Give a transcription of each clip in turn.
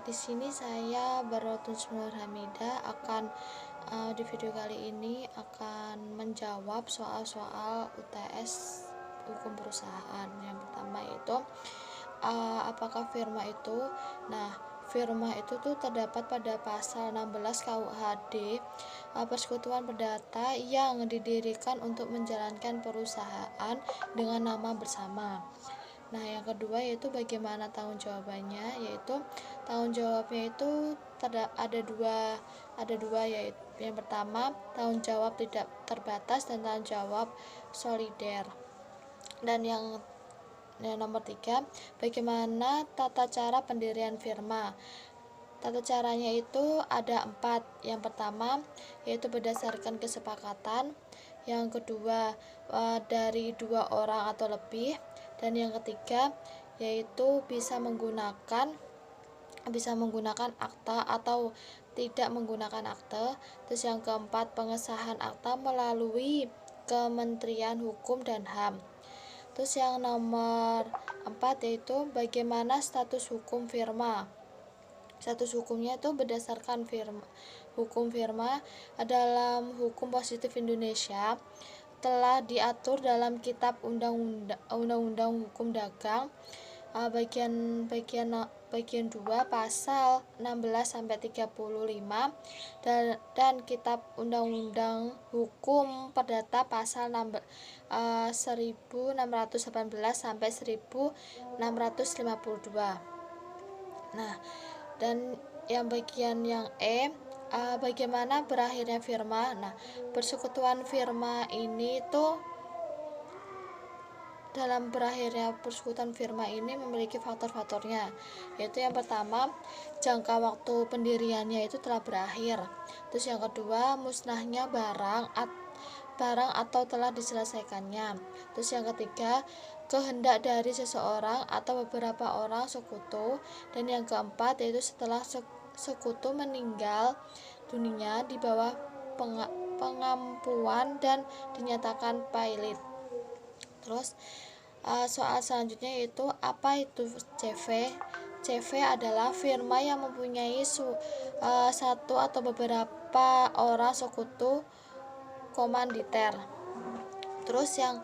Di sini saya Barotus Nur Hamida akan di video kali ini akan menjawab soal-soal UTS hukum perusahaan. Yang pertama yaitu apakah firma itu? Nah, firma itu tuh terdapat pada pasal 16 KUHD, persekutuan perdata yang didirikan untuk menjalankan perusahaan dengan nama bersama. Nah, yang kedua yaitu bagaimana tanggung jawabannya, yaitu tanggung jawabnya itu ada dua yaitu yang pertama tanggung jawab tidak terbatas dan tanggung jawab solider. Dan yang nomor tiga, bagaimana tata cara pendirian firma. Tata caranya itu ada 4. Yang pertama yaitu berdasarkan kesepakatan, yang kedua dari 2 orang atau lebih, dan yang ketiga yaitu bisa menggunakan akta atau tidak menggunakan akte. Terus yang keempat, pengesahan akta melalui Kementerian Hukum dan HAM. Terus yang nomor 4 yaitu bagaimana status hukum firma. Status hukumnya itu berdasarkan hukum firma dalam hukum positif Indonesia telah diatur dalam Kitab Undang-Undang Hukum Dagang bagian 2 pasal 16 sampai 35 dan Kitab Undang-Undang Hukum Perdata pasal 1618 sampai 1652. Nah, dan yang bagian yang bagaimana berakhirnya firma. Nah, persekutuan firma ini tuh dalam berakhirnya persekutuan firma ini memiliki faktor-faktornya, yaitu yang pertama jangka waktu pendiriannya itu telah berakhir. Terus yang kedua musnahnya barang atau telah diselesaikannya. Terus yang ketiga kehendak dari seseorang atau beberapa orang sekutu. Dan yang keempat yaitu setelah sekutu meninggal dunia di bawah pengampuan dan dinyatakan pailit. Terus soal selanjutnya yaitu apa itu CV. CV adalah firma yang mempunyai satu atau beberapa orang sekutu komanditer. Terus yang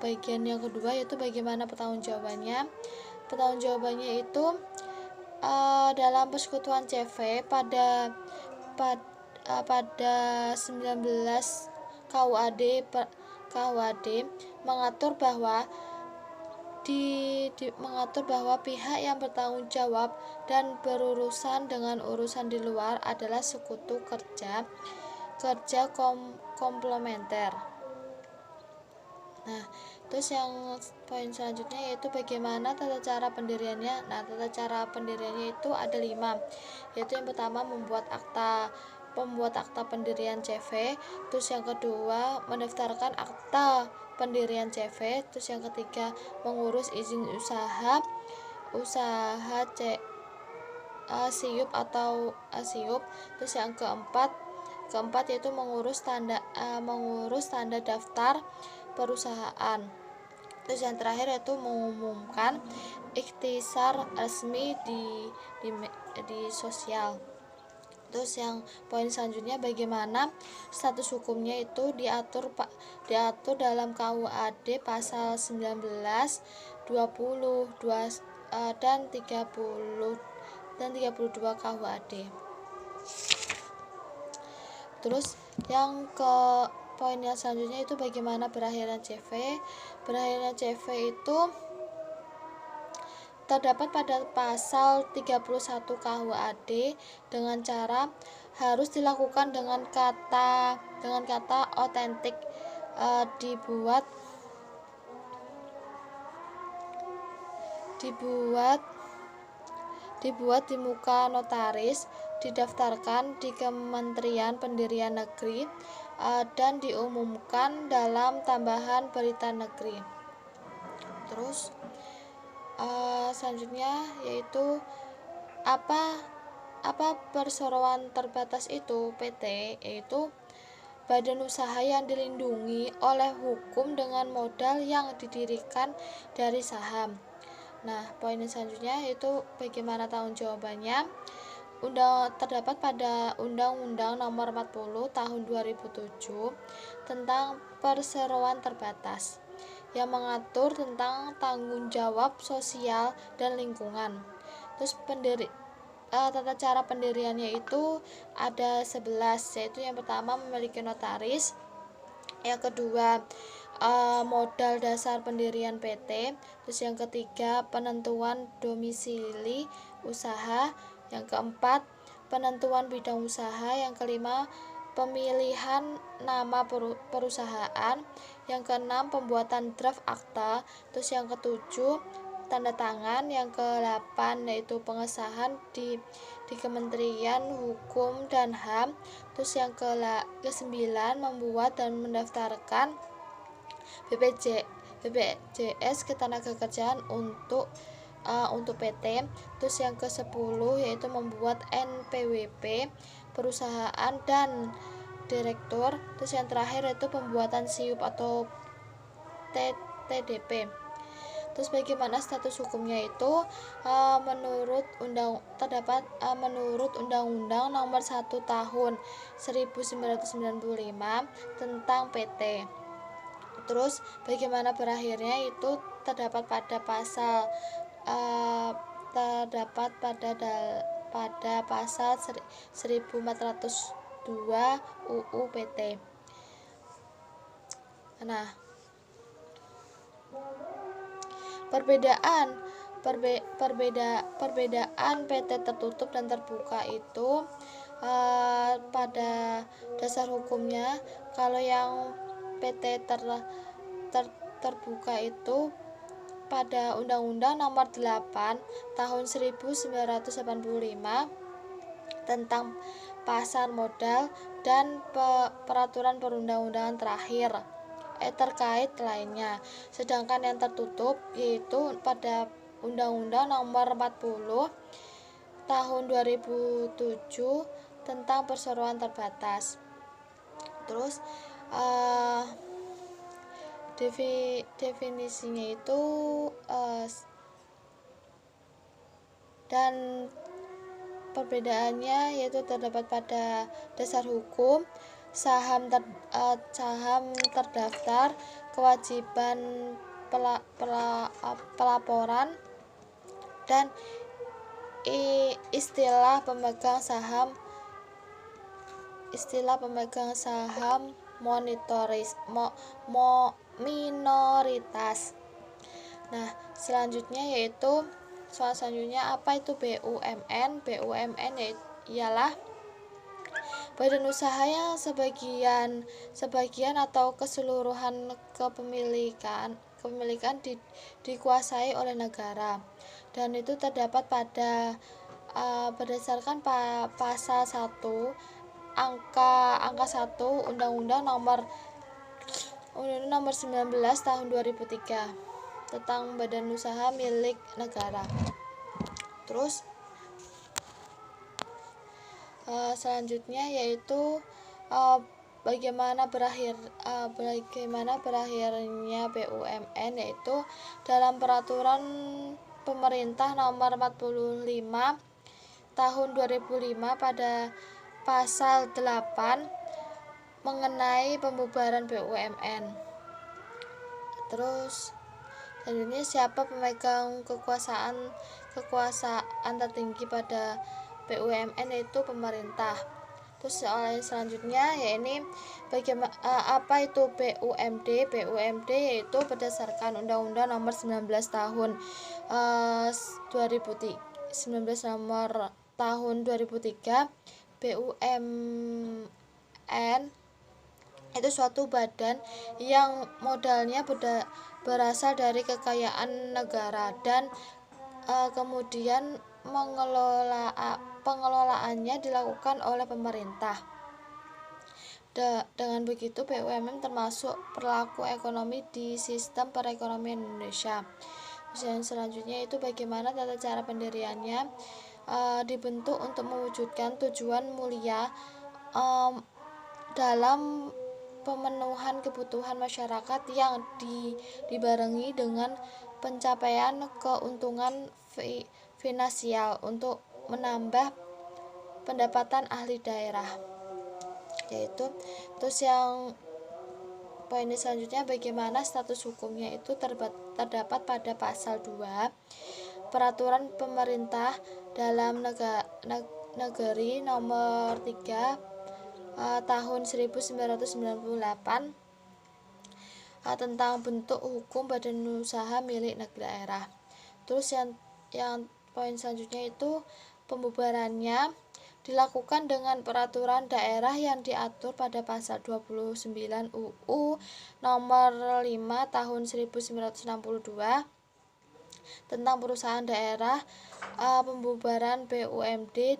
bagian yang kedua yaitu bagaimana pertanggungjawabannya. Pertanggungjawabannya itu dalam persekutuan CV pada 19 KUHD mengatur bahwa pihak yang bertanggung jawab dan berurusan dengan urusan di luar adalah sekutu kerja komplementer. Nah, terus yang poin selanjutnya yaitu bagaimana tata cara pendiriannya. Nah, tata cara pendiriannya itu ada 5, yaitu yang pertama membuat akta pendirian CV. Terus yang kedua mendaftarkan akta pendirian CV. Terus yang ketiga mengurus izin usaha SIUP atau SIUP. Terus yang keempat yaitu mengurus tanda daftar perusahaan. Terus yang terakhir yaitu mengumumkan ikhtisar resmi di sosial. Terus yang poin selanjutnya bagaimana status hukumnya itu diatur dalam KUHD pasal 19, 20, dan 32 KUHD. Terus yang poin yang selanjutnya itu bagaimana berakhirnya CV. Berakhirnya CV itu terdapat pada pasal 31 KUHD dengan cara harus dilakukan dengan kata otentik, dibuat di muka notaris, didaftarkan di Kementerian Pendirian Negeri, dan diumumkan dalam tambahan berita negeri. Terus selanjutnya yaitu apa perseroan terbatas itu PT, yaitu badan usaha yang dilindungi oleh hukum dengan modal yang didirikan dari saham. Nah, poin selanjutnya yaitu bagaimana tanggung jawabannya. Terdapat pada Undang-Undang Nomor 40 Tahun 2007 tentang perseroan terbatas yang mengatur tentang tanggung jawab sosial dan lingkungan. Terus tata cara pendiriannya itu ada 11, yaitu yang pertama memiliki notaris, yang kedua modal dasar pendirian PT, terus yang ketiga penentuan domisili usaha, yang keempat penentuan bidang usaha, yang kelima pemilihan nama perusahaan, yang keenam pembuatan draft akta, terus yang ketujuh tanda tangan, yang ke-8 yaitu pengesahan di Kementerian Hukum dan HAM, terus yang ke-9 membuat dan mendaftarkan BPJS Ketenagakerjaan untuk PT. Terus yang ke-10 yaitu membuat NPWP perusahaan dan direktur. Terus yang terakhir yaitu pembuatan SIUP atau TDP. Terus bagaimana status hukumnya itu menurut Undang-Undang Nomor 1 Tahun 1995 tentang PT. Terus bagaimana berakhirnya itu terdapat pada pasal pasal 1402 UU PT. Nah, perbedaan PT tertutup dan terbuka itu pada dasar hukumnya. Kalau yang PT terbuka itu pada Undang-Undang Nomor 8 Tahun 1985 tentang pasar modal dan peraturan perundang-undangan terakhir terkait lainnya. Sedangkan yang tertutup yaitu pada Undang-Undang Nomor 40 Tahun 2007 tentang perseroan terbatas. Terus definisinya itu dan perbedaannya yaitu terdapat pada dasar hukum, saham terdaftar, kewajiban pelaporan, dan istilah pemegang saham minoritas. Nah, selanjutnya yaitu soal selanjutnya, apa itu BUMN? BUMN ialah badan usaha yang sebagian atau keseluruhan kepemilikan dikuasai oleh negara, dan itu terdapat pada berdasarkan pasal 1 angka 1 Undang-Undang Nomor 19 Tahun 2003 tentang badan usaha milik negara. Terus selanjutnya yaitu bagaimana berakhirnya BUMN, yaitu dalam peraturan pemerintah nomor 45 tahun 2005 pada pasal 8 mengenai pembubaran BUMN. Terus selanjutnya, siapa pemegang kekuasaan tertinggi pada BUMN, yaitu pemerintah. Terus soal selanjutnya yaitu bagaimana apa itu BUMD? BUMD yaitu berdasarkan Undang-Undang Nomor 19 Tahun 2003, BUMN itu suatu badan yang modalnya berasal dari kekayaan negara dan kemudian pengelolaannya dilakukan oleh pemerintah. Dengan begitu BUMN termasuk pelaku ekonomi di sistem perekonomian Indonesia. Dan selanjutnya itu bagaimana tata cara pendiriannya. Dibentuk untuk mewujudkan tujuan mulia dalam pemenuhan kebutuhan masyarakat yang dibarengi dengan pencapaian keuntungan finansial untuk menambah pendapatan ahli daerah. Yaitu terus yang poin selanjutnya, bagaimana status hukumnya itu terdapat pada pasal 2 Peraturan Pemerintah dalam Negeri nomor 3 tahun 1998 tentang bentuk hukum badan usaha milik daerah. Terus yang poin selanjutnya itu pembubarannya dilakukan dengan peraturan daerah yang diatur pada pasal 29 UU nomor 5 tahun 1962 tentang perusahaan daerah. Pembubaran BUMD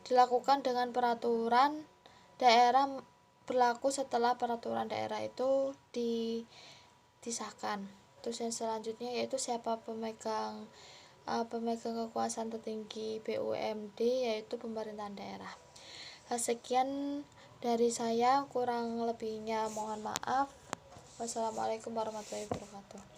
dilakukan dengan peraturan daerah berlaku setelah peraturan daerah itu disahkan. Terus yang selanjutnya yaitu siapa pemegang kekuasaan tertinggi BUMD, yaitu pemerintahan daerah. Sekian dari saya, kurang lebihnya mohon maaf. Wassalamualaikum warahmatullahi wabarakatuh.